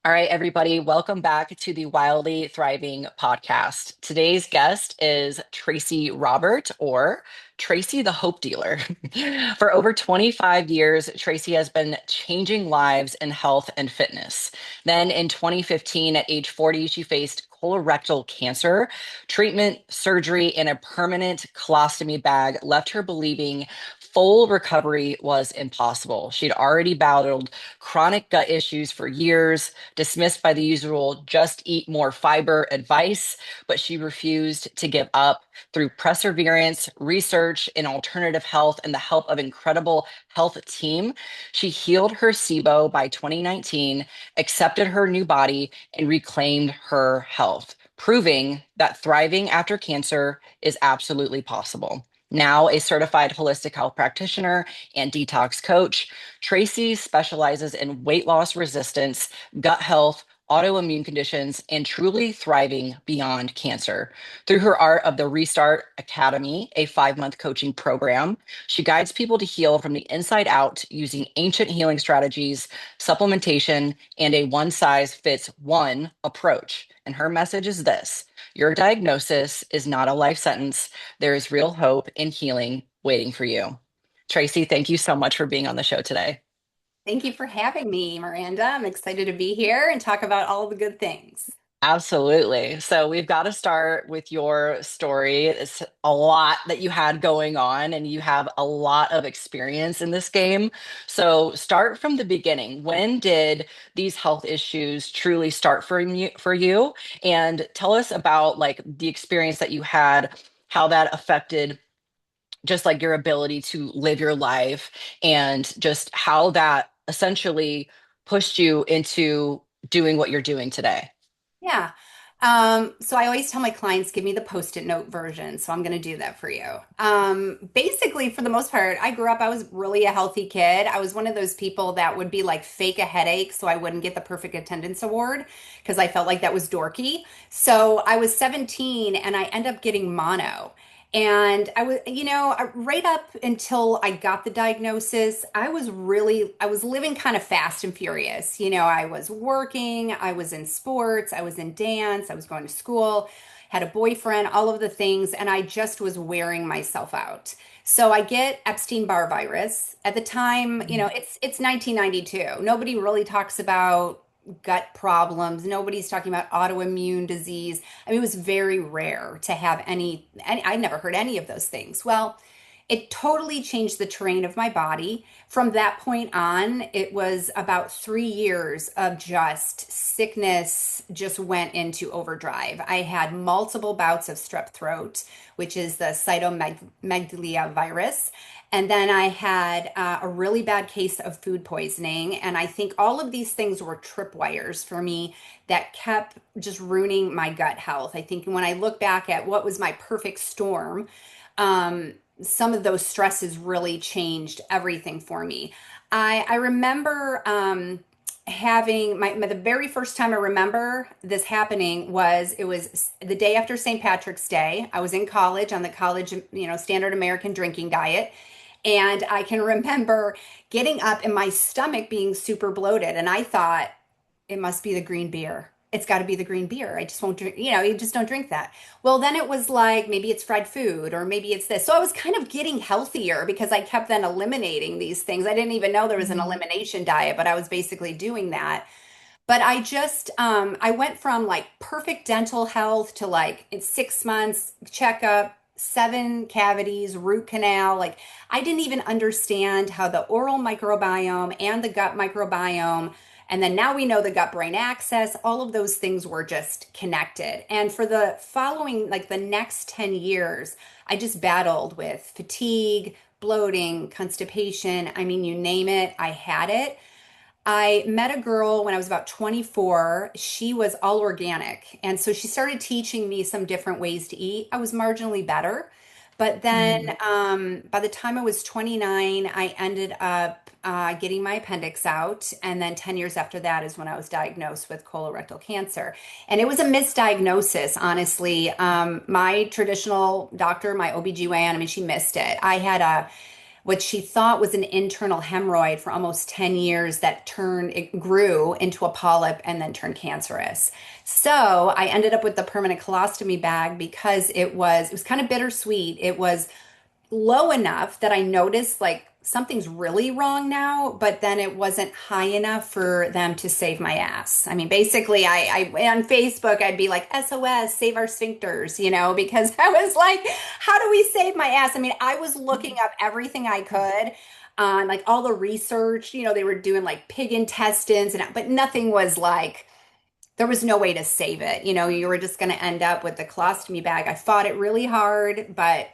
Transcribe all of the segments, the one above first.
All right, everybody, welcome back to the Wildly Thriving podcast. Today's guest is Tracy Robert, or Tracy the Hope Dealer. For over 25 years, Tracy has been changing lives in health and fitness. Then in 2015, at age 40, she faced colorectal cancer. Treatment, surgery, and a permanent colostomy bag left her believing full recovery was impossible. She'd already battled chronic gut issues for years, dismissed by the usual just eat more fiber advice, but she refused to give up. Through perseverance, research in alternative health, and the help of incredible health team, she healed her SIBO by 2019, accepted her new body, and reclaimed her health, proving that thriving after cancer is absolutely possible. Now, a certified holistic health practitioner and detox coach, Tracy specializes in weight loss resistance, gut health, autoimmune conditions, and truly thriving beyond cancer. Through her Art of the Restart Academy, a 5-month coaching program, she guides people to heal from the inside out using ancient healing strategies, supplementation, and a one size fits one approach. And her message is this: your diagnosis is not a life sentence. There is real hope and healing waiting for you. Tracy, thank you so much for being on the show today. Thank you for having me, Miranda. I'm excited to be here and talk about all the good things. Absolutely. So we've got to start with your story. It's a lot that you had going on, and you have a lot of experience in this game. So start from the beginning. When did these health issues truly start for you? And tell us about like the experience that you had, how that affected just like your ability to live your life, and just how that essentially pushed you into doing what you're doing today. Yeah. So I always tell my clients, give me the post-it note version. So I'm going to do that for you. Basically, for the most part, I grew up, I was really a healthy kid. I was one of those people that would be like fake a headache so I wouldn't get the perfect attendance award because I felt like that was dorky. So I was 17 and I end up getting mono. And I was, right up until I got the diagnosis, I was living kind of fast and furious. I was working, I was in sports, I was in dance, I was going to school, had a boyfriend, all of the things, and I just was wearing myself out. So I get Epstein-Barr virus. At the time, it's 1992. Nobody really talks about gut problems. Nobody's talking about autoimmune disease. I mean, it was very rare to have any I never heard any of those things. Well, it totally changed the terrain of my body. From that point on, it was about 3 years of just sickness, just went into overdrive. I had multiple bouts of strep throat, which is the cytomegalovirus virus. And then I had a really bad case of food poisoning. And I think all of these things were tripwires for me that kept just ruining my gut health. I think when I look back at what was my perfect storm, some of those stresses really changed everything for me. I remember having the very first time I remember this happening was it was the day after St. Patrick's Day. I was in college on the college, standard American drinking diet. And I can remember getting up and my stomach being super bloated. And I thought, it must be the green beer. It's got to be the green beer. I just won't drink, you just don't drink that. Well, then it was like maybe it's fried food or maybe it's this. So I was kind of getting healthier because I kept then eliminating these things. I didn't even know there was an Mhm. elimination diet, but I was basically doing that. But I went from like perfect dental health to like in 6 months checkup, 7 cavities, root canal. Like I didn't even understand how the oral microbiome and the gut microbiome, and then now we know the gut brain axis, all of those things were just connected. And for the following, like the next 10 years, I just battled with fatigue, bloating, constipation. I mean, you name it, I had it. I met a girl when I was about 24. She was all organic. And so she started teaching me some different ways to eat. I was marginally better. But then Mhm. by the time I was 29, I ended up getting my appendix out. And then 10 years after that is when I was diagnosed with colorectal cancer. And it was a misdiagnosis, honestly. My traditional doctor, my OBGYN, I mean, she missed it. I had what she thought was an internal hemorrhoid for almost 10 years that it grew into a polyp and then turned cancerous. So I ended up with the permanent colostomy bag because it was kind of bittersweet. It was low enough that I noticed like something's really wrong now, but then it wasn't high enough for them to save my ass. I mean, basically, I on Facebook, I'd be like, SOS, save our sphincters, because I was like, how do we save my ass? I mean, I was looking up everything I could on like all the research, they were doing like pig intestines but nothing was like, there was no way to save it. You were just going to end up with the colostomy bag. I fought it really hard, but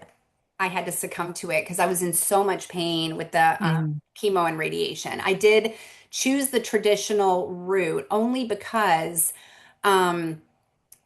I had to succumb to it because I was in so much pain with the Mm. chemo and radiation. I did choose the traditional route only because um,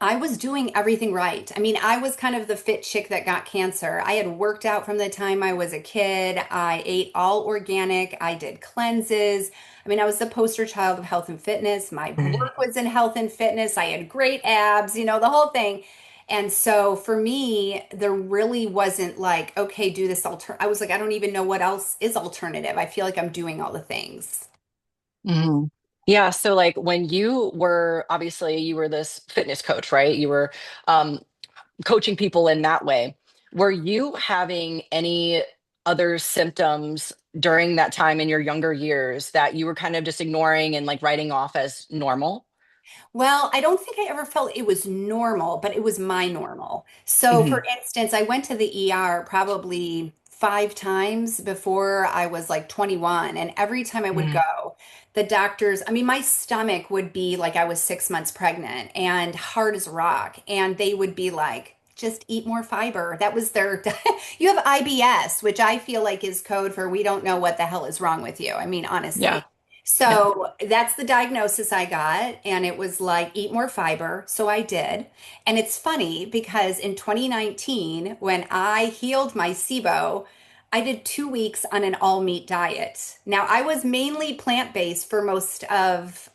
I was doing everything right. I mean, I was kind of the fit chick that got cancer. I had worked out from the time I was a kid. I ate all organic. I did cleanses. I mean, I was the poster child of health and fitness. My work was in health and fitness. I had great abs, the whole thing. And so for me, there really wasn't like, okay, do this I was like, I don't even know what else is alternative. I feel like I'm doing all the things. Mhm. Yeah, so like when you were obviously you were this fitness coach, right? You were um coaching people in that way. Were you having any other symptoms during that time in your younger years that you were kind of just ignoring and like writing off as normal? Well, I don't think I ever felt it was normal, but it was my normal. So, for Hmm. instance, I went to the ER probably 5 times before I was like 21. And every time I would Hmm. go, the doctors, I mean, my stomach would be like I was 6 months pregnant and hard as a rock. And they would be like, just eat more fiber. That was their, you have IBS, which I feel like is code for we don't know what the hell is wrong with you. I mean, Yeah. honestly. Yeah. So that's the diagnosis I got. And it was like, eat more fiber. So I did. And it's funny because in 2019, when I healed my SIBO, I did 2 weeks on an all meat diet. Now, I was mainly plant based for most of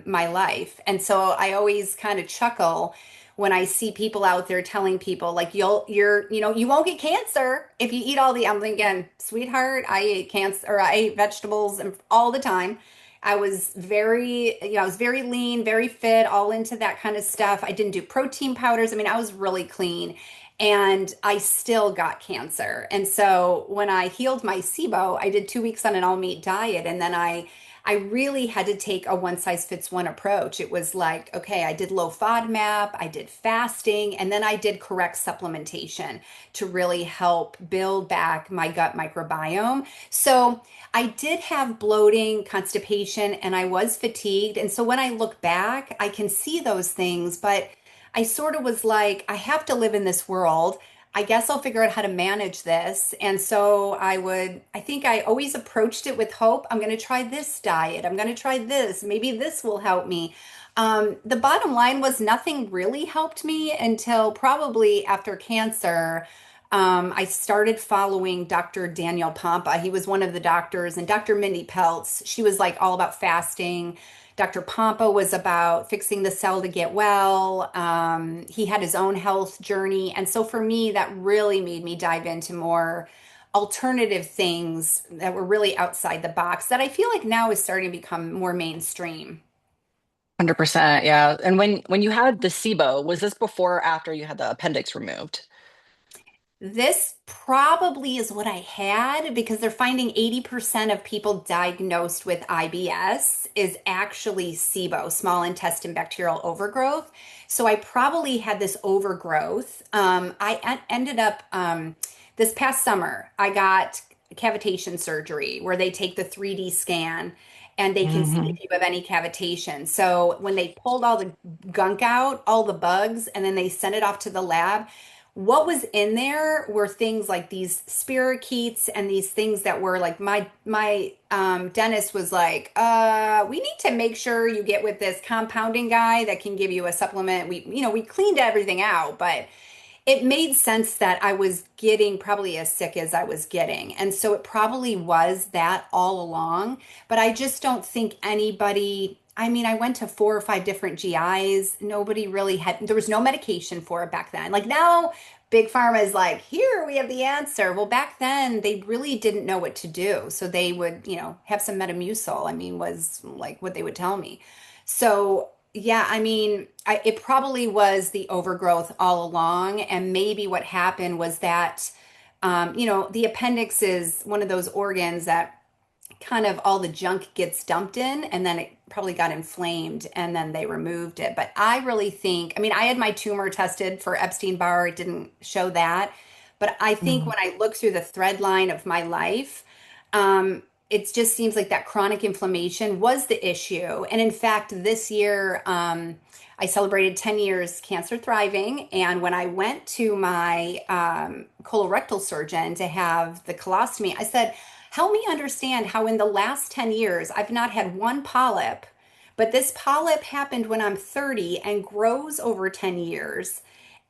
my life. And so I always kind of chuckle when I see people out there telling people like you won't get cancer if you eat all the I'm thinking, sweetheart, I ate cancer or I ate vegetables and all the time. I was very lean, very fit, all into that kind of stuff. I didn't do protein powders. I mean, I was really clean and I still got cancer. And so when I healed my SIBO, I did 2 weeks on an all meat diet and then I really had to take a one size fits one approach. It was like, okay, I did low FODMAP, I did fasting, and then I did correct supplementation to really help build back my gut microbiome. So I did have bloating, constipation, and I was fatigued. And so when I look back, I can see those things, but I sort of was like, I have to live in this world. I guess I'll figure out how to manage this. And so I think I always approached it with hope. I'm going to try this diet. I'm going to try this. Maybe this will help me. The bottom line was nothing really helped me until probably after cancer. I started following Dr. Daniel Pompa. He was one of the doctors, and Dr. Mindy Peltz. She was like all about fasting. Dr. Pompa was about fixing the cell to get well. He had his own health journey. And so for me, that really made me dive into more alternative things that were really outside the box that I feel like now is starting to become more mainstream. 100%. Yeah. And when you had the SIBO, was this before or after you had the appendix removed? This probably is what I had because they're finding 80% of people diagnosed with IBS is actually SIBO, small intestine bacterial overgrowth. So I probably had this overgrowth. Ended up this past summer, I got cavitation surgery where they take the 3D scan and they can see if Hmm. you have any cavitation. So when they pulled all the gunk out, all the bugs, and then they sent it off to the lab, what was in there were things like these spirochetes and these things that were like my dentist was like, we need to make sure you get with this compounding guy that can give you a supplement. We cleaned everything out, but it made sense that I was getting probably as sick as I was getting. And so it probably was that all along. But I just don't think anybody, I mean, I went to 4 or 5 different GIs. Nobody really had, there was no medication for it back then. Like now, Big Pharma is like, here we have the answer. Well, back then they really didn't know what to do. So they would, have some Metamucil, I mean, was like what they would tell me. So, yeah, I mean, it probably was the overgrowth all along. And maybe what happened was that, the appendix is one of those organs that kind of all the junk gets dumped in and then it probably got inflamed and then they removed it. But I really think, I mean, I had my tumor tested for Epstein-Barr, it didn't show that. But I think Mm. when I look through the thread line of my life, it just seems like that chronic inflammation was the issue. And in fact, this year, I celebrated 10 years cancer thriving. And when I went to my colorectal surgeon to have the colostomy, I said, help me understand how in the last 10 years I've not had one polyp, but this polyp happened when I'm 30 and grows over 10 years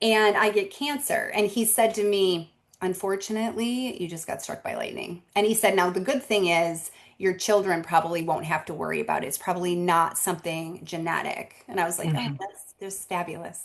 and I get cancer. And he said to me, unfortunately, you just got struck by lightning. And he said, now the good thing is your children probably won't have to worry about it. It's probably not something genetic. And I was like, oh, Mhm. that's fabulous.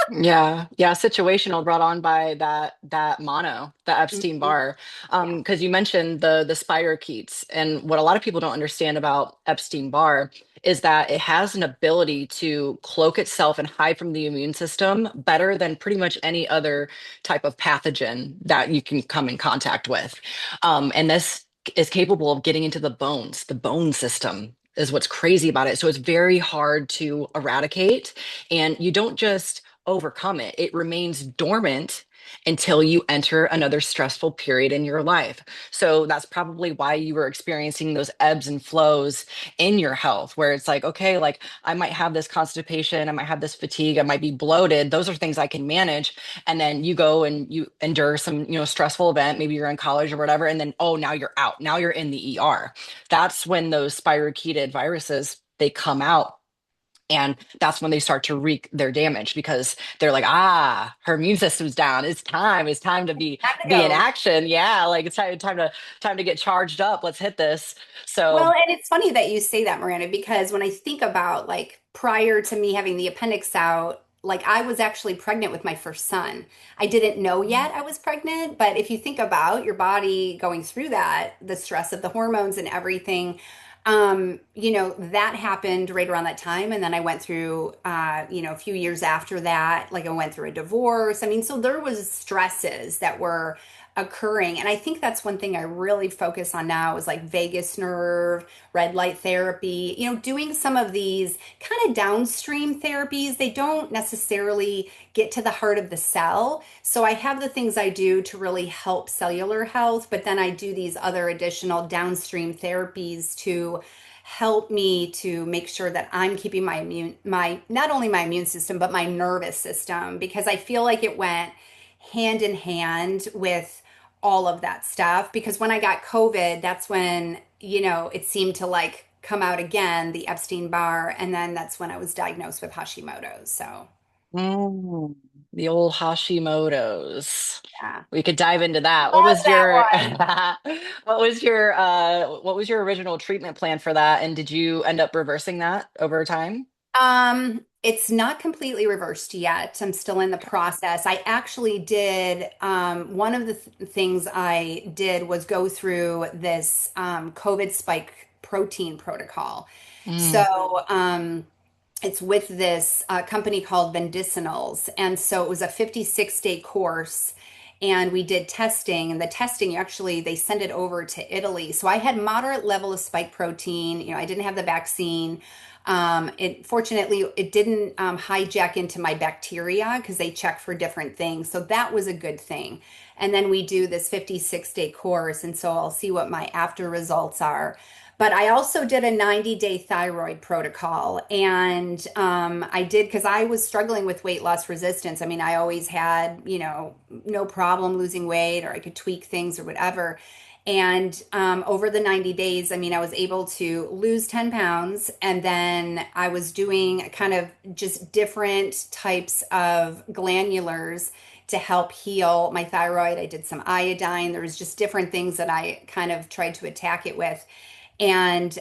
Yeah, yeah, situational brought on by that mono, the Mhm. Epstein-Barr. Yeah. Because you mentioned the spirochetes, and what a lot of people don't understand about Epstein-Barr is that it has an ability to cloak itself and hide from the immune system better than pretty much any other type of pathogen that you can come in contact with. And this is capable of getting into the bones. The bone system is what's crazy about it. So it's very hard to eradicate, and you don't just overcome it. It remains dormant until you enter another stressful period in your life. So that's probably why you were experiencing those ebbs and flows in your health, where it's like, okay, like I might have this constipation, I might have this fatigue, I might be bloated. Those are things I can manage. And then you go and you endure some, stressful event. Maybe you're in college or whatever. And then, oh, now you're out. Now you're in the ER. That's when those spirocheted viruses, they come out, and that's when they start to wreak their damage because they're like, ah, her immune system's down. It's time to Time to be in go. action. Yeah, like it's time to get charged up. Let's hit this. Well, So, and it's funny that you say that, Miranda, because when I think about like prior to me having the appendix out, like I was actually pregnant with my first son. I didn't know yet I was pregnant, but if you think about your body going through that, the stress of the hormones and everything, that happened right around that time. And then I went through, a few years after that, like I went through a divorce. I mean, so there was stresses that were occurring. And I think that's one thing I really focus on now is like vagus nerve, red light therapy, doing some of these kind of downstream therapies. They don't necessarily get to the heart of the cell. So I have the things I do to really help cellular health, but then I do these other additional downstream therapies to help me to make sure that I'm keeping my not only my immune system but my nervous system, because I feel like it went hand in hand with all of that stuff. Because when I got COVID, that's when, it seemed to like come out again, the Epstein-Barr, and then that's when I was diagnosed with Hashimoto's. So, mm, the old Hashimoto's. yeah. We could dive into that. What Love was that your one. what was your original treatment plan for that? And did you end up reversing that over time? It's not completely reversed yet. I'm still in the process. I actually did, one of the things I did was go through this COVID spike protein protocol. Mm, So, it's with this company called Medicinals. And so it was a 56-day course. And we did testing, and the testing actually they sent it over to Italy. So I had moderate level of spike protein. I didn't have the vaccine. It fortunately it didn't hijack into my bacteria because they check for different things. So that was a good thing. And then we do this 56-day course, and so I'll see what my after results are. But I also did a 90-day thyroid protocol. And I did because I was struggling with weight loss resistance. I mean, I always had, no problem losing weight, or I could tweak things or whatever. And over the 90 days, I mean, I was able to lose 10 pounds. And then I was doing kind of just different types of glandulars to help heal my thyroid. I did some iodine. There was just different things that I kind of tried to attack it with. And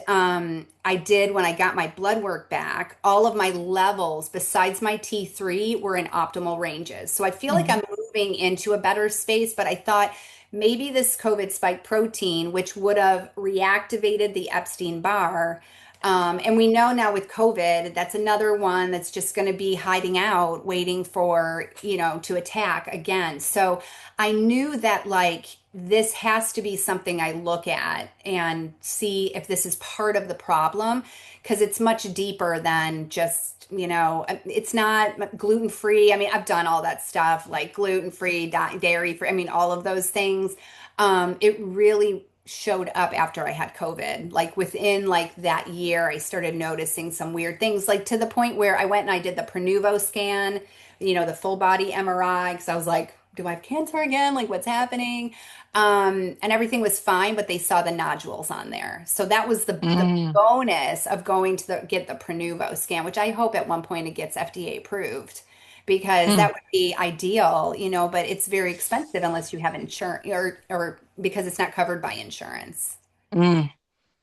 I did, when I got my blood work back, all of my levels besides my T3 were in optimal ranges. So I feel like mhm. I'm moving into a better space, but I thought maybe this COVID spike protein, which would have reactivated the Epstein Barr, and we know now with COVID, that's another one that's just going to be hiding out, waiting for, to attack again. So I knew that like this has to be something I look at and see if this is part of the problem, because it's much deeper than just, it's not gluten free. I mean, I've done all that stuff like gluten free, dairy free. I mean, all of those things. It really showed up after I had COVID. Like within like that year, I started noticing some weird things, like to the point where I went and I did the Prenuvo scan, the full body MRI, because I was like, do I have cancer again? Like what's happening? And everything was fine, but they saw the nodules on there. So that was the Mm, bonus of going to get the Prenuvo scan, which I hope at one point it gets FDA approved because that mm, would be ideal, but it's very expensive unless you have insurance or because it's not covered by insurance. mm.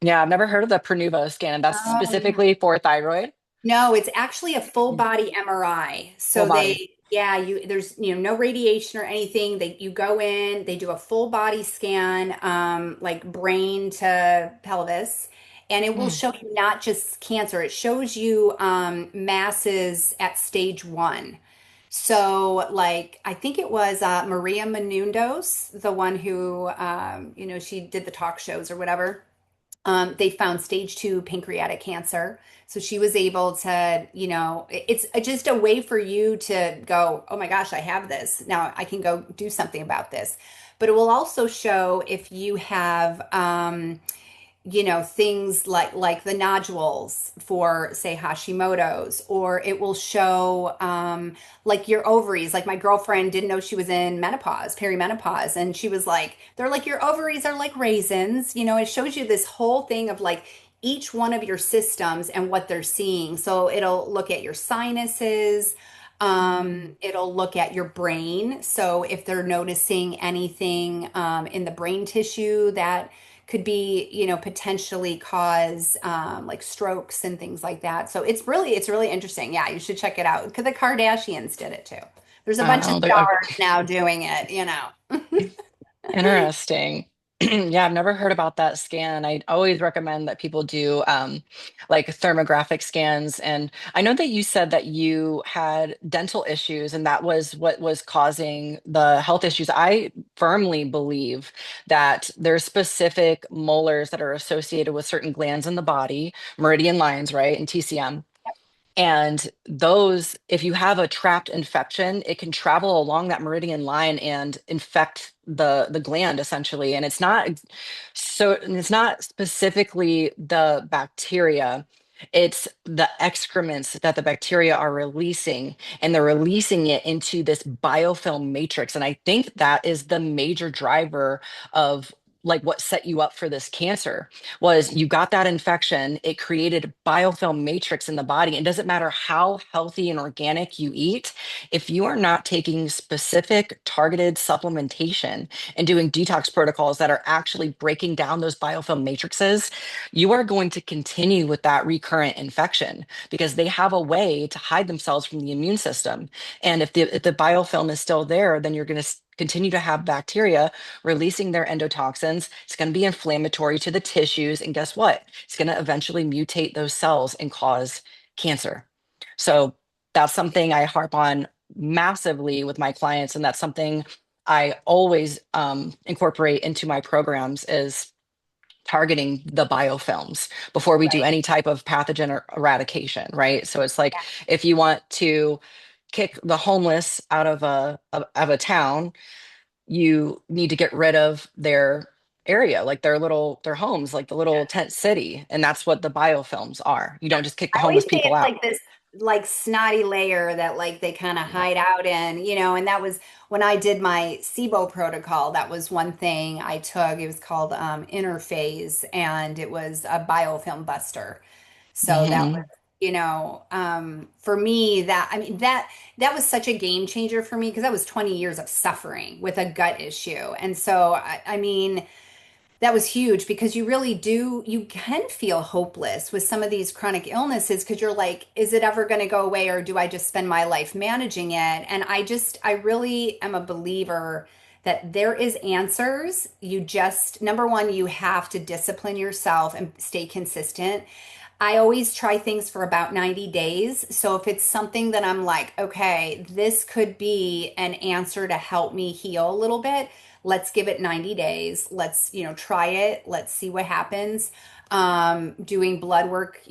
Yeah, I've never heard of the Prenuvo scan. That's Oh, yeah. specifically for thyroid, No, it's actually a full body MRI. full So body. there's, no radiation or anything. You go in, they do a full body scan, like brain to pelvis, and it will Mm, show you not just cancer, it shows you, masses at stage one. So, like, I think it was Maria Menounos, the one who, she did the talk shows or whatever. They found stage two pancreatic cancer. So she was able to, it's just a way for you to go, oh my gosh, I have this. Now I can go do something about this. But it will also show if you have, things like the nodules for say Hashimoto's, or it will show like your ovaries. Like my girlfriend didn't know she was in menopause, perimenopause, and she was like, they're like your ovaries are like raisins. It shows you this whole thing of like each one of your systems and what they're seeing. So it'll look at your sinuses. It'll look at your brain. So if they're noticing anything in the brain tissue that could be, potentially cause like strokes and things like that. So it's really interesting. Yeah, you should check it out because the Kardashians did it too. There's a bunch of oh, stars now doing it. interesting. Yeah, I've never heard about that scan. I always recommend that people do like thermographic scans. And I know that you said that you had dental issues and that was what was causing the health issues. I firmly believe that there's specific molars that are associated with certain glands in the body, meridian lines, right, and TCM. And those, if you have a trapped infection, it can travel along that meridian line and infect the gland essentially. And it's not specifically the bacteria. It's the excrements that the bacteria are releasing, and they're releasing it into this biofilm matrix. And I think that is the major driver of like what set you up for this cancer was you got that infection, it created a biofilm matrix in the body. It doesn't matter how healthy and organic you eat, if you are not taking specific targeted supplementation and doing detox protocols that are actually breaking down those biofilm matrices, you are going to continue with that recurrent infection because they have a way to hide themselves from the immune system. And if the biofilm is still there, then you're going to continue to have bacteria releasing their endotoxins. It's going to be inflammatory to the tissues. And guess what? It's going to eventually mutate those cells and cause cancer. So that's something I harp on massively with my clients. And that's something I always incorporate into my programs is targeting the biofilms before we do Right. any type of pathogen or eradication, right? So it's like if you want to kick the homeless out of a town, you need to get rid of their area, like their homes, like the little tent city. And that's what the biofilms are. You don't just kick the I always homeless say people it's out. like this like snotty layer that like they kind of hide out in, and that was when I did my SIBO protocol. That was one thing I took. It was called Interphase, and it was a biofilm buster. So that was, Hmm. for me, that I mean that was such a game changer for me because that was 20 years of suffering with a gut issue. And so I mean That was huge because you really do, you can feel hopeless with some of these chronic illnesses because you're like, is it ever going to go away or do I just spend my life managing it? And I really am a believer that there is answers. You just, number one, you have to discipline yourself and stay consistent. I always try things for about 90 days. So if it's something that I'm like, okay, this could be an answer to help me heal a little bit, let's give it 90 days. Let's, try it. Let's see what happens. Doing blood work,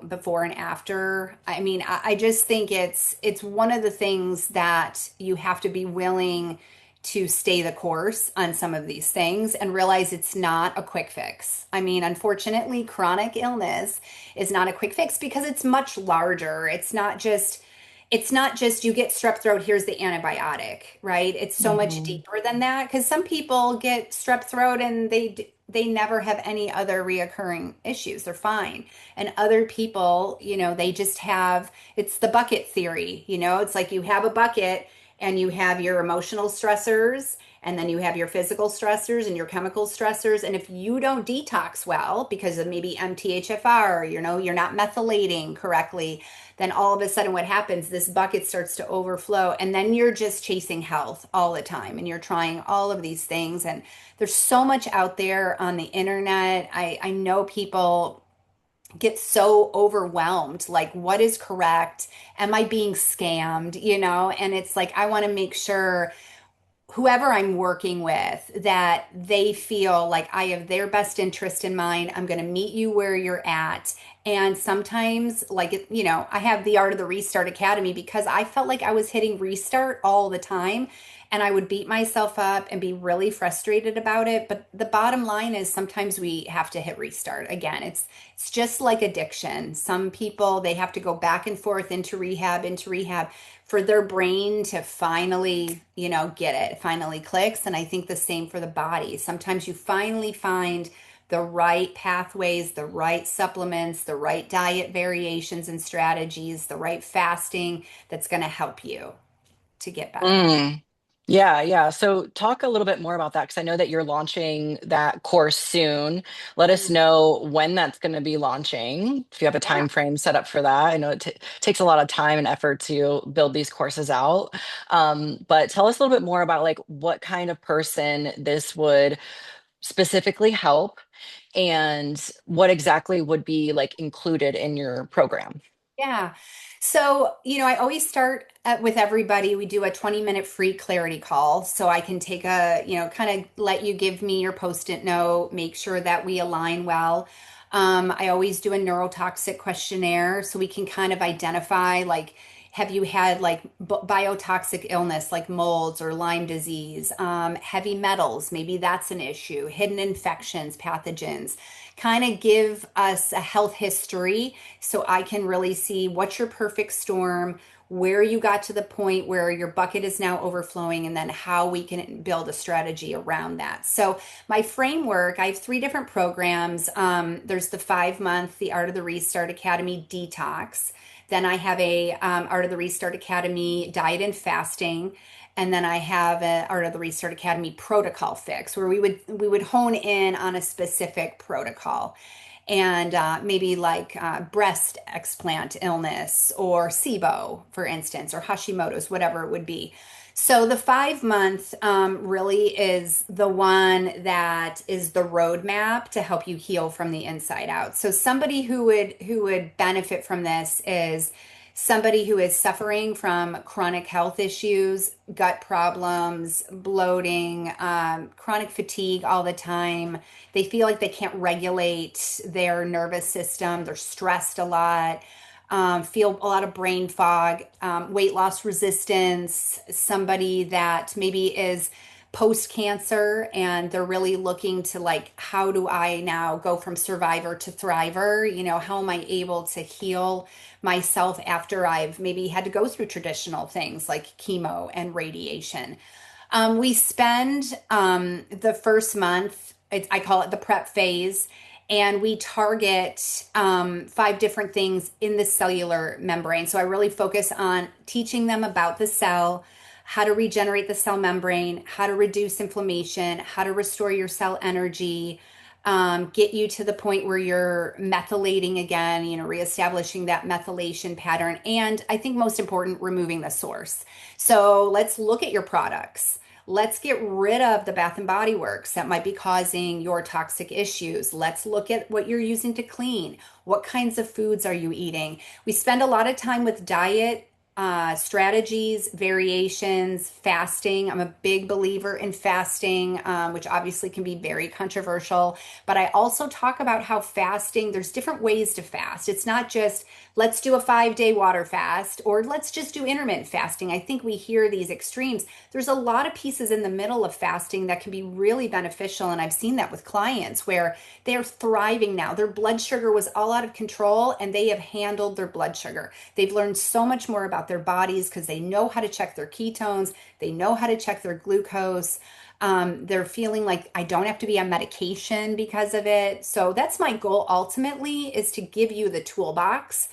before and after. I mean, I just think it's one of the things that you have to be willing to stay the course on some of these things and realize it's not a quick fix. I mean, unfortunately, chronic illness is not a quick fix because it's much larger. It's not just you get strep throat, here's the antibiotic, right? It's so much Hmm. deeper than that because some people get strep throat and they never have any other reoccurring issues. They're fine. And other people, they just have it's the bucket theory, it's like you have a bucket and you have your emotional stressors and then you have your physical stressors and your chemical stressors. And if you don't detox well because of maybe MTHFR, you're not methylating correctly, then all of a sudden what happens, this bucket starts to overflow and then you're just chasing health all the time and you're trying all of these things. And there's so much out there on the internet. I know people get so overwhelmed, like what is correct, am I being scammed, and it's like I want to make sure whoever I'm working with that they feel like I have their best interest in mind. I'm going to meet you where you're at. And sometimes, like, I have the Art of the Restart Academy because I felt like I was hitting restart all the time. And I would beat myself up and be really frustrated about it. But the bottom line is sometimes we have to hit restart again. It's just like addiction. Some people they have to go back and forth into rehab for their brain to finally, get it, finally clicks. And I think the same for the body. Sometimes you finally find the right pathways, the right supplements, the right diet variations and strategies, the right fasting that's going to help you to get better. Mm. Yeah, yeah. So talk a little bit more about that because I know that you're launching that course soon. Let us know when that's going to be launching. If you have a Yeah. time frame set up for that. I know it takes a lot of time and effort to build these courses out. But tell us a little bit more about like what kind of person this would specifically help and what exactly would be like included in your program. Yeah. So, I always start with everybody. We do a 20-minute free clarity call. So I can take kind of let you give me your post-it note, make sure that we align well. I always do a neurotoxic questionnaire so we can kind of identify like, have you had like biotoxic illness like molds or Lyme disease, heavy metals, maybe that's an issue, hidden infections, pathogens, kind of give us a health history so I can really see what's your perfect storm, where you got to the point where your bucket is now overflowing, and then how we can build a strategy around that. So, my framework, I have three different programs. There's the 5 month, the Art of the Restart Academy Detox. Then I have a Art of the Restart Academy Diet and Fasting. And then I have an Art of the Restart Academy protocol fix where we would hone in on a specific protocol and maybe like breast explant illness or SIBO, for instance, or Hashimoto's, whatever it would be. So the 5 month really is the one that is the roadmap to help you heal from the inside out. So somebody who would benefit from this is somebody who is suffering from chronic health issues, gut problems, bloating, chronic fatigue all the time. They feel like they can't regulate their nervous system. They're stressed a lot, feel a lot of brain fog, weight loss resistance, somebody that maybe is post cancer and they're really looking to like, how do I now go from survivor to thriver? How am I able to heal myself after I've maybe had to go through traditional things like chemo and radiation? We spend the first month, I call it the prep phase, and we target 5 different things in the cellular membrane. So I really focus on teaching them about the cell, how to regenerate the cell membrane, how to reduce inflammation, how to restore your cell energy, get you to the point where you're methylating again, reestablishing that methylation pattern. And I think most important, removing the source. So let's look at your products. Let's get rid of the Bath and Body Works that might be causing your toxic issues. Let's look at what you're using to clean. What kinds of foods are you eating? We spend a lot of time with diet strategies, variations, fasting. I'm a big believer in fasting, which obviously can be very controversial. But I also talk about how fasting, there's different ways to fast. It's not just let's do a 5 day water fast or let's just do intermittent fasting. I think we hear these extremes. There's a lot of pieces in the middle of fasting that can be really beneficial. And I've seen that with clients where they're thriving now. Their blood sugar was all out of control and they have handled their blood sugar. They've learned so much more about their bodies because they know how to check their ketones, they know how to check their glucose. They're feeling like I don't have to be on medication because of it. So that's my goal ultimately is to give you the toolbox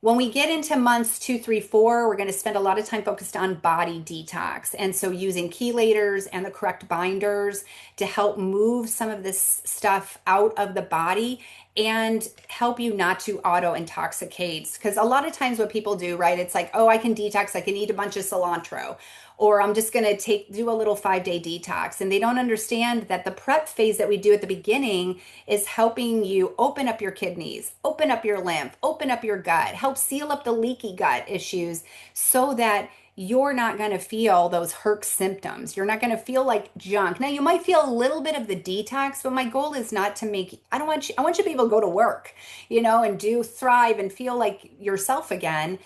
when we get into months 2, 3, 4, we're going to spend a lot of time focused on body detox. And so using chelators and the correct binders to help move some of this stuff out of the body and help you not to auto intoxicate. Because a lot of times what people do, right? It's like, oh, I can detox, I can eat a bunch of cilantro. Or I'm just going to do a little 5 day detox. And they don't understand that the prep phase that we do at the beginning is helping you open up your kidneys, open up your lymph, open up your gut, help seal up the leaky gut issues so that you're not going to feel those Herc symptoms. You're not going to feel like junk. Now, you might feel a little bit of the detox, but my goal is not to make, I want you to be able to go to work, and do thrive and feel like yourself again.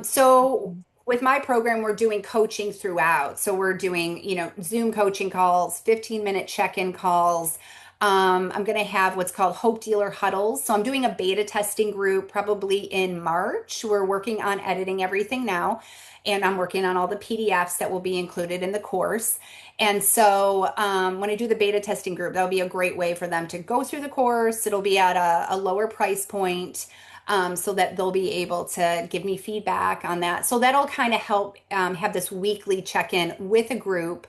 So with my program, we're doing coaching throughout. So we're doing, Zoom coaching calls, 15-minute check-in calls. I'm going to have what's called Hope Dealer huddles. So I'm doing a beta testing group probably in March. We're working on editing everything now, and I'm working on all the PDFs that will be included in the course. And so when I do the beta testing group, that'll be a great way for them to go through the course. It'll be at a lower price point. So that they'll be able to give me feedback on that. So that'll kind of help have this weekly check-in with a group.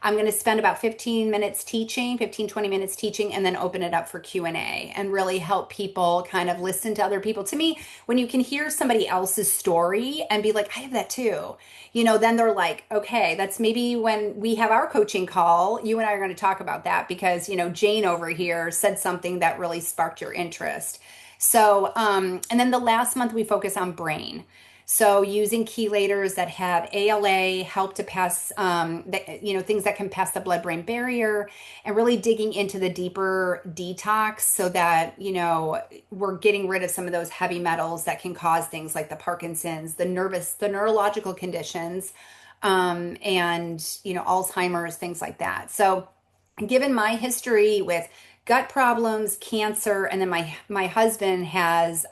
I'm going to spend about 15 minutes teaching, 15, 20 minutes teaching, and then open it up for Q&A and really help people kind of listen to other people. To me, when you can hear somebody else's story and be like, I have that too, then they're like, okay, that's maybe when we have our coaching call, you and I are going to talk about that because, Jane over here said something that really sparked your interest. So, and then the last month we focus on brain. So using chelators that have ALA help to pass, things that can pass the blood-brain barrier and really digging into the deeper detox so that, we're getting rid of some of those heavy metals that can cause things like the Parkinson's, the neurological conditions, and, Alzheimer's, things like that. So given my history with gut problems, cancer, and then my husband has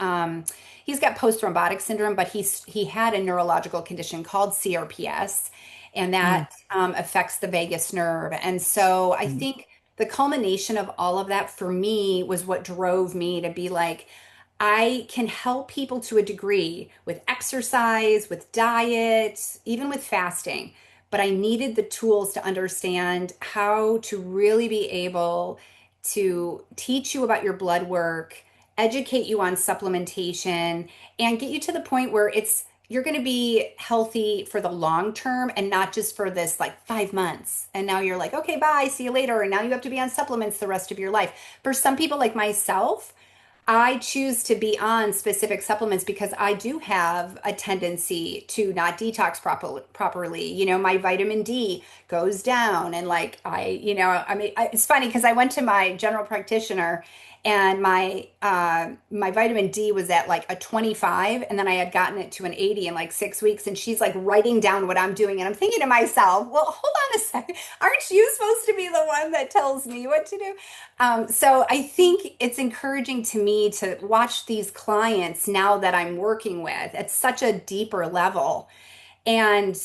he's got post thrombotic syndrome, but he had a neurological condition called CRPS, and Mm, that affects the vagus nerve. And so I mm, think the culmination of all of that for me was what drove me to be like, I can help people to a degree with exercise, with diet, even with fasting. But I needed the tools to understand how to really be able to teach you about your blood work, educate you on supplementation, and get you to the point where you're going to be healthy for the long term and not just for this like 5 months. And now you're like, okay, bye, see you later. And now you have to be on supplements the rest of your life. For some people like myself, I choose to be on specific supplements because I do have a tendency to not detox properly. My vitamin D goes down, and like it's funny because I went to my general practitioner, and my vitamin D was at like a 25, and then I had gotten it to an 80 in like 6 weeks, and she's like writing down what I'm doing, and I'm thinking to myself, well, hold on a second, aren't you supposed to be the one that tells me what to do? So I think it's encouraging to me to watch these clients now that I'm working with at such a deeper level, and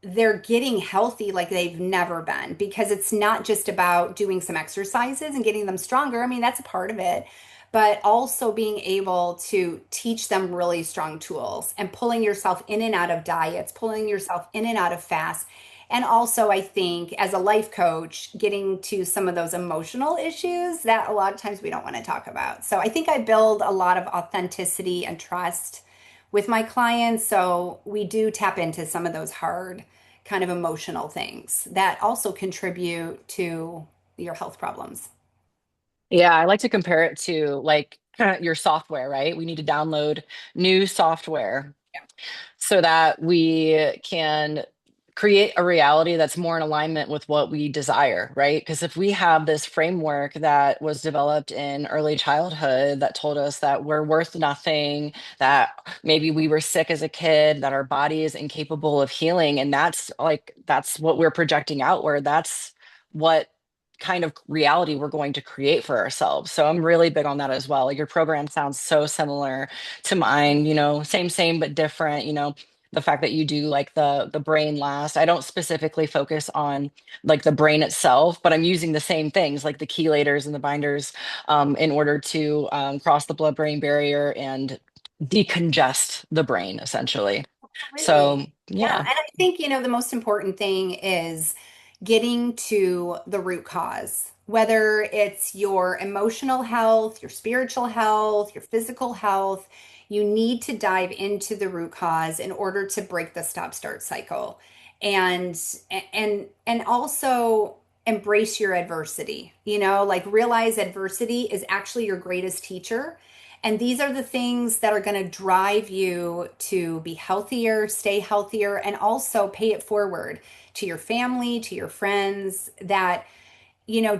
they're getting healthy like they've never been because it's not just about doing some exercises and getting them stronger. I mean, that's a part of it, but also being able to teach them really strong tools and pulling yourself in and out of diets, pulling yourself in and out of fasts. And also, I think as a life coach, getting to some of those emotional issues that a lot of times we don't want to talk about. So I think I build a lot of authenticity and trust with my clients. So we do tap into some of those hard kind of emotional things that also contribute to your health problems. Yeah, I like to compare it to like your software, right? We need to download new software so that we can create a reality that's more in alignment with what we desire, right? Because if we have this framework that was developed in early childhood that told us that we're worth nothing, that maybe we were sick as a kid, that our body is incapable of healing, and that's what we're projecting outward. That's what kind of reality we're going to create for ourselves. So I'm really big on that as well. Like your program sounds so similar to mine, same but different, the fact that you do like the brain last. I don't specifically focus on like the brain itself, but I'm using the same things like the chelators and the binders in order to cross the blood-brain barrier and decongest the brain essentially. Absolutely. So Yeah. yeah, And I think, the most important thing is getting to the root cause, whether it's your emotional health, your spiritual health, your physical health. You need to dive into the root cause in order to break the stop start cycle. And and also embrace your adversity. Like realize adversity is actually your greatest teacher, and these are the things that are going to drive you to be healthier, stay healthier, and also pay it forward to your family, to your friends. That,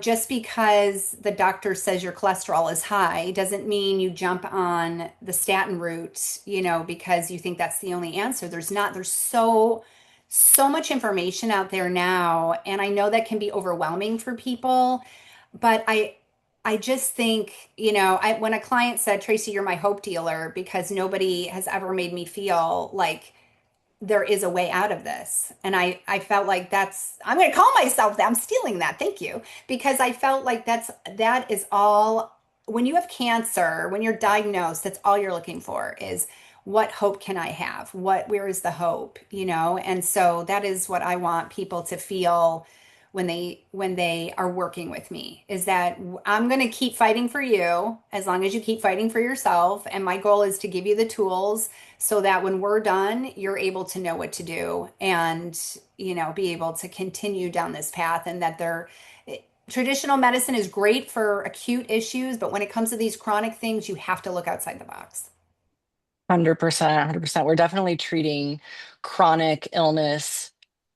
just because the doctor says your cholesterol is high doesn't mean you jump on the statin route, because you think that's the only answer. There's so much information out there now, and I know that can be overwhelming for people, but I just think, when a client said, Tracy, you're my hope dealer because nobody has ever made me feel like there is a way out of this. And I felt like I'm going to call myself that. I'm stealing that. Thank you. Because I felt like that is all, when you have cancer, when you're diagnosed, that's all you're looking for is, what hope can I have? Where is the hope? And so that is what I want people to feel when they are working with me, is that I'm going to keep fighting for you as long as you keep fighting for yourself. And my goal is to give you the tools so that when we're done, you're able to know what to do and, be able to continue down this path. And that traditional medicine is great for acute issues, but when it comes to these chronic things, you have to look outside the box. 100%, 100%. We're definitely treating chronic illness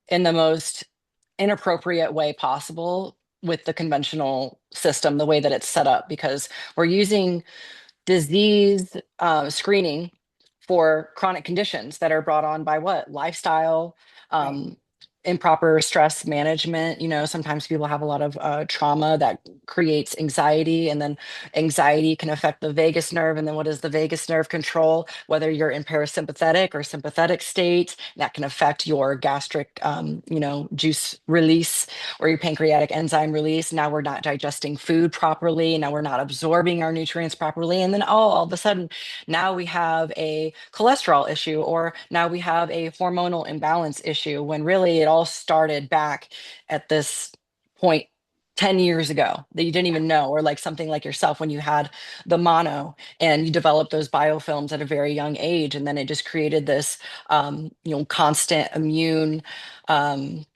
in the most inappropriate way possible with the conventional system, the way that it's set up, because we're using disease screening for chronic conditions that are brought on by what? Lifestyle, Right. improper stress management. Sometimes people have a lot of trauma that creates anxiety, and then anxiety can affect the vagus nerve. And then what does the vagus nerve control? Whether you're in parasympathetic or sympathetic state, that can affect your gastric, juice release or your pancreatic enzyme release. Now we're not digesting food properly. Now we're not absorbing our nutrients properly. And then, all of a sudden, now we have a cholesterol issue, or now we have a hormonal imbalance issue, when really it all started back at this point 10 years ago that you didn't even know, or like something like yourself when you had the mono and you developed those biofilms at a very young age. And then it just created this, constant immune um,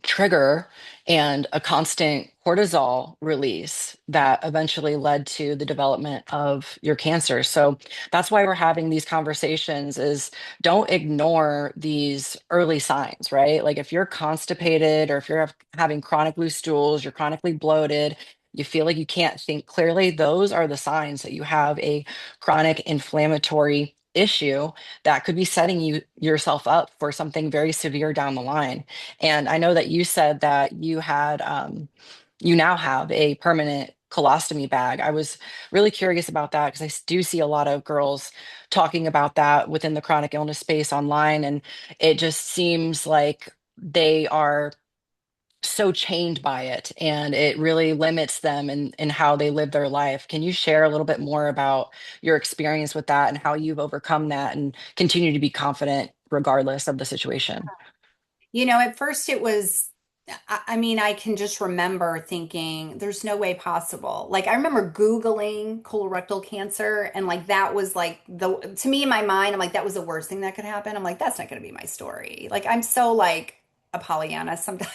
trigger and a constant cortisol release that eventually led to the development of your cancer. So that's why we're having these conversations, is don't ignore these early signs, right? Like if you're constipated, or if you're having chronic loose stools, you're chronically bloated, you feel like you can't think clearly, those are the signs that you have a chronic inflammatory issue that could be setting yourself up for something very severe down the line. And I know that you said that you now have a permanent colostomy bag. I was really curious about that because do see a lot of girls talking about that within the chronic illness space online. And it just seems like they are so chained by it, and it really limits them in how they live their life. Can you share a little bit more about your experience with that and how you've overcome that and continue to be confident regardless of the situation? At first it was, I mean, I can just remember thinking, there's no way possible. Like, I remember Googling colorectal cancer, and like, that was like to me in my mind, I'm like, that was the worst thing that could happen. I'm like, that's not going to be my story. Like, I'm so like a Pollyanna sometimes.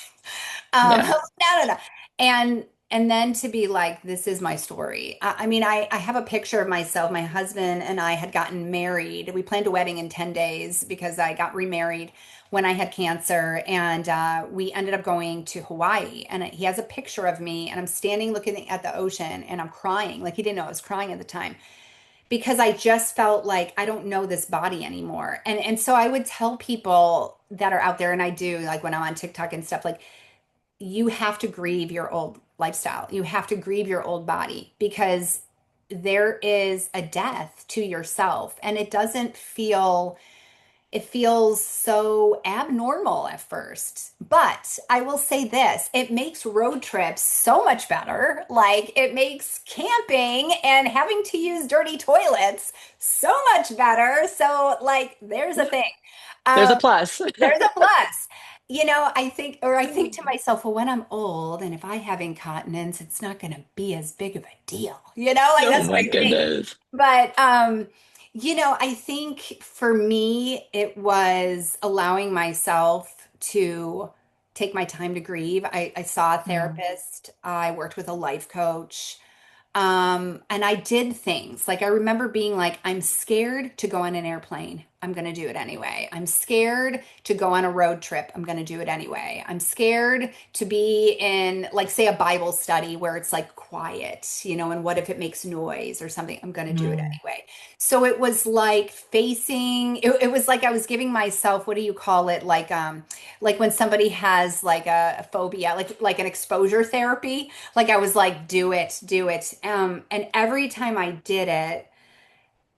Yeah. No, no, no. And then to be like, this is my story. I mean, I have a picture of myself. My husband and I had gotten married. We planned a wedding in 10 days because I got remarried when I had cancer. And we ended up going to Hawaii. And he has a picture of me, and I'm standing looking at the ocean and I'm crying. Like, he didn't know I was crying at the time because I just felt like I don't know this body anymore. And so I would tell people that are out there, and I do, like when I'm on TikTok and stuff, like, you have to grieve your old lifestyle. You have to grieve your old body because there is a death to yourself, and it feels so abnormal at first. But I will say this, it makes road trips so much better. Like, it makes camping and having to use dirty toilets so much better. So like, there's a thing. There's a Um, plus. there's a plus. I think to myself, well, when I'm old and if I have incontinence, it's not going to be as big of a deal. Like, Oh that's what my I think. goodness. But I think for me, it was allowing myself to take my time to grieve. I saw a Mm. therapist, I worked with a life coach. And I did things like I remember being like, I'm scared to go on an airplane. I'm going to do it anyway. I'm scared to go on a road trip. I'm going to do it anyway. I'm scared to be in, like, say, a Bible study where it's like quiet, and what if it makes noise or something? I'm going to do it Mm. anyway. So it was like it was like I was giving myself, what do you call it? Like when somebody has like a phobia, like an exposure therapy. Like, I was like, do it, do it. And every time I did it,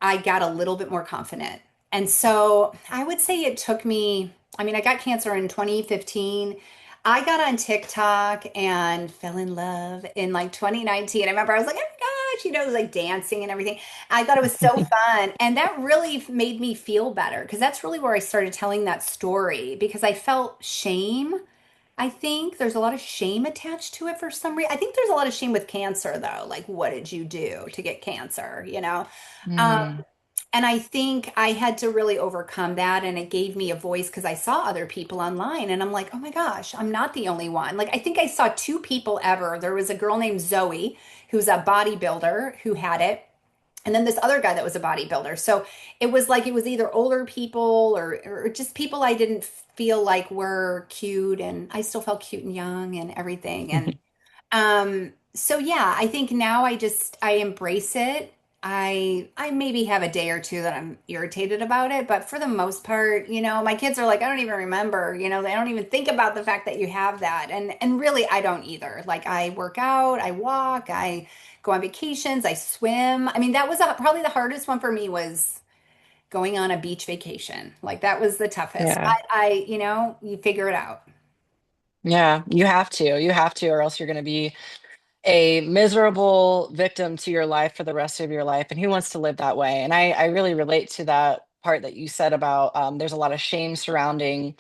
I got a little bit more confident. And so I would say it took me, I mean, I got cancer in 2015. I got on TikTok and fell in love in like 2019. I remember I was like, oh my gosh, it was like dancing and everything. I thought it was so fun. And that really made me feel better because that's really where I started telling that story because I felt shame. I think there's a lot of shame attached to it for some reason. I think there's a lot of shame with cancer, though. Like, what did you do to get cancer? Um, Mm. and I think I had to really overcome that. And it gave me a voice because I saw other people online and I'm like, oh my gosh, I'm not the only one. Like, I think I saw two people ever. There was a girl named Zoe, who's a bodybuilder who had it. And then this other guy that was a bodybuilder. So it was like it was either older people or just people I didn't feel like were cute. And I still felt cute and young and everything. And so yeah, I think now I embrace it. I maybe have a day or two that I'm irritated about it, but for the most part, my kids are like, I don't even remember, they don't even think about the fact that you have that. And really I don't either. Like, I work out, I walk, I go on vacations, I swim. I mean, that was probably the hardest one for me was going on a beach vacation. Like, that was the toughest. Yeah. But you figure it out. Yeah, you have to. You have to, or else you're going to be a miserable victim to your life for the rest of your life. And who wants to live that way? And I really relate to that part that you said about there's a lot of shame surrounding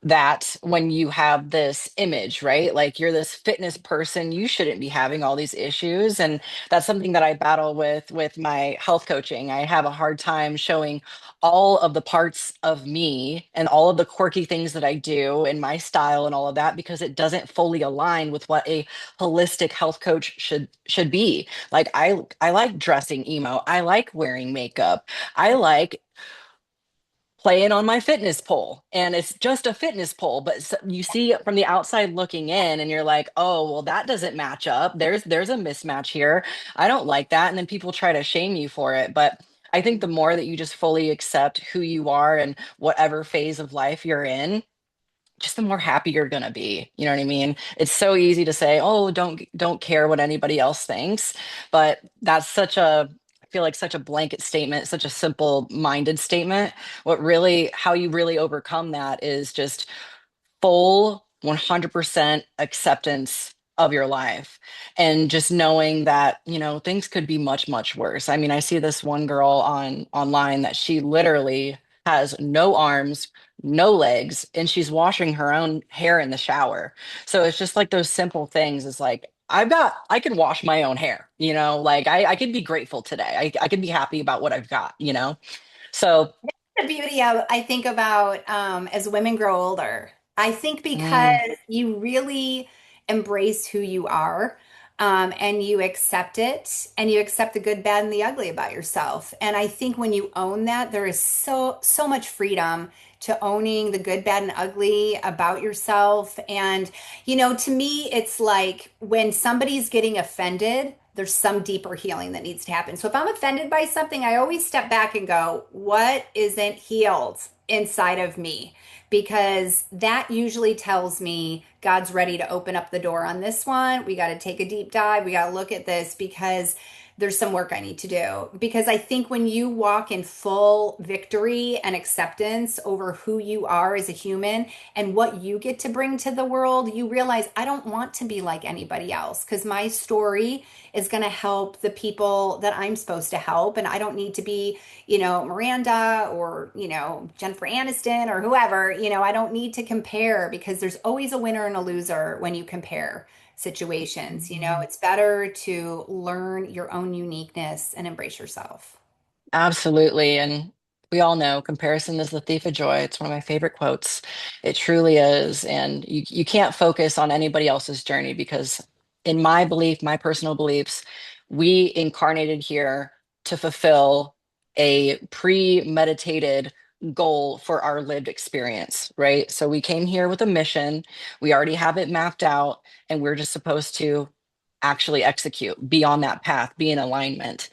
that when you have this image, right? Like, you're this fitness person, you shouldn't be having all these issues. And that's something that I battle with my health coaching. I have a hard time showing all of the parts of me and all of the quirky things that I do and my style and all of that because it doesn't fully align with what a holistic health coach should be. Like, I like dressing emo. I like wearing makeup. I like playing on my fitness pole, and it's just a fitness pole, but you see it from the outside looking in and you're like, oh well, that doesn't match up. There's a mismatch here. I don't like that. And then people try to shame you for it. But I think the more that you just fully accept who you are and whatever phase of life you're in, just the more happy you're gonna be. You know what I mean? It's so easy to say, "Oh, don't care what anybody else thinks," but that's I feel like such a blanket statement, such a simple-minded statement. What really, how you really overcome that is just full 100% acceptance of your life and just knowing that, things could be much, much worse. I mean, I see this one girl online that she literally has no arms, no legs, and she's washing her own hair in the shower. So it's just like those simple things. It's like, I can wash my own hair, like I can be grateful today. I can be happy about what I've got. So, The beauty of I think about as women grow older. I think because mm, you really embrace who you are, and you accept it, and you accept the good, bad, and the ugly about yourself. And I think when you own that, there is so much freedom to owning the good, bad, and ugly about yourself. And to me, it's like when somebody's getting offended, there's some deeper healing that needs to happen. So if I'm offended by something, I always step back and go, what isn't healed inside of me? Because that usually tells me God's ready to open up the door on this one. We got to take a deep dive. We got to look at this because there's some work I need to do. Because I think when you walk in full victory and acceptance over who you are as a human and what you get to bring to the world, you realize I don't want to be like anybody else because my story is going to help the people that I'm supposed to help. And I don't need to be, Miranda or, Jennifer Aniston or whoever. I don't need to compare because there's always a winner and a loser when you compare situations. It's better to learn your own uniqueness and embrace yourself. absolutely. And we all know comparison is the thief of joy. It's one of my favorite quotes. It truly is. And you can't focus on anybody else's journey because, in my belief, my personal beliefs, we incarnated here to fulfill a premeditated goal for our lived experience, right? So we came here with a mission. We already have it mapped out, and we're just supposed to actually execute, be on that path, be in alignment.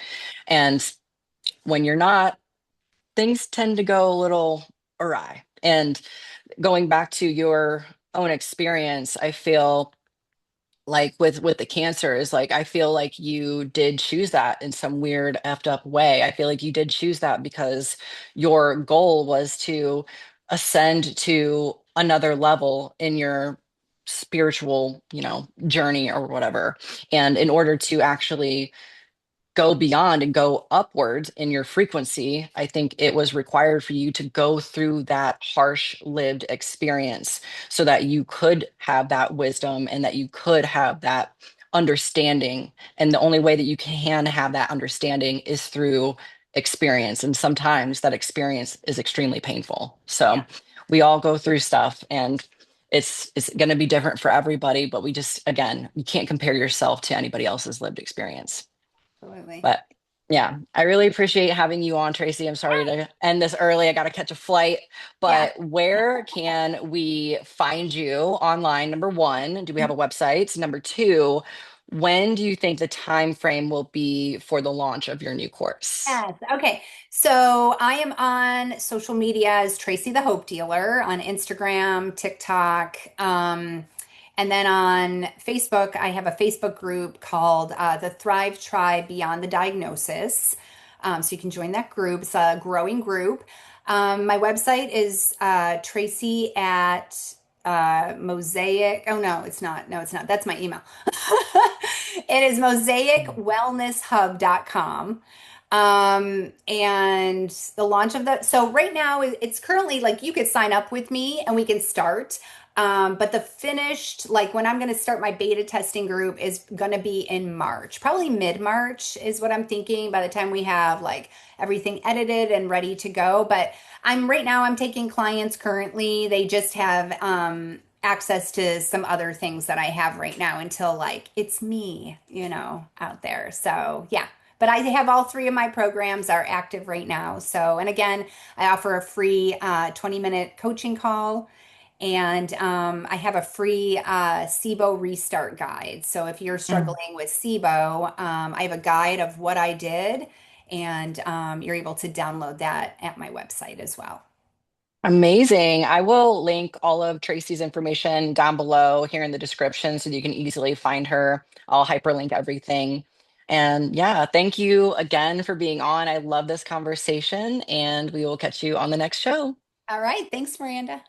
And when you're not, things tend to go a little awry. And going back to your own experience, I feel like with the cancer is like I feel like you did choose that in some weird effed up way. I feel like you did choose that because your goal was to ascend to another level in your spiritual, journey or whatever. And in order to actually go beyond and go upwards in your frequency, I think it was required for you to go through that harsh lived experience so that you could have that wisdom and that you could have that understanding. And the only way that you can have that understanding is through experience. And sometimes that experience is extremely painful. So Yeah, we all go through stuff and it's going to be different for everybody, but we just, again, you can't compare yourself to anybody else's lived experience. absolutely. But yeah, I really appreciate having you on, Tracy. I'm sorry to end this early. I got to catch a flight. Yeah. But where can we find you online? Number one, do we have a website? Number two, when do you think the time frame will be for the launch of your new course? Yes. Okay. So I am on social media as Tracy the Hope Dealer on Instagram, TikTok, and then on Facebook, I have a Facebook group called the Thrive Tribe Beyond the Diagnosis. So you can join that group. It's a growing group. My website is Tracy at Mosaic. Oh, no, it's not. No, it's not. That's my email. It is mosaicwellnesshub.com. And the launch of that. So right now it's currently like you could sign up with me and we can start. But the finished, like when I'm going to start my beta testing group is going to be in March, probably mid-March is what I'm thinking by the time we have like everything edited and ready to go. But I'm taking clients currently. They just have, access to some other things that I have right now until like it's me, out there. So yeah. But I have all three of my programs are active right now. So, and again, I offer a free 20-minute coaching call. And I have a free SIBO restart guide. So if you're Mm. struggling with SIBO, I have a guide of what I did, and you're able to download that at my website as well. Amazing. I will link all of Tracy's information down below here in the description so that you can easily find her. I'll hyperlink everything. And yeah, thank you again for being on. I love this conversation, and we will catch you on the next show. All right. Thanks, Miranda.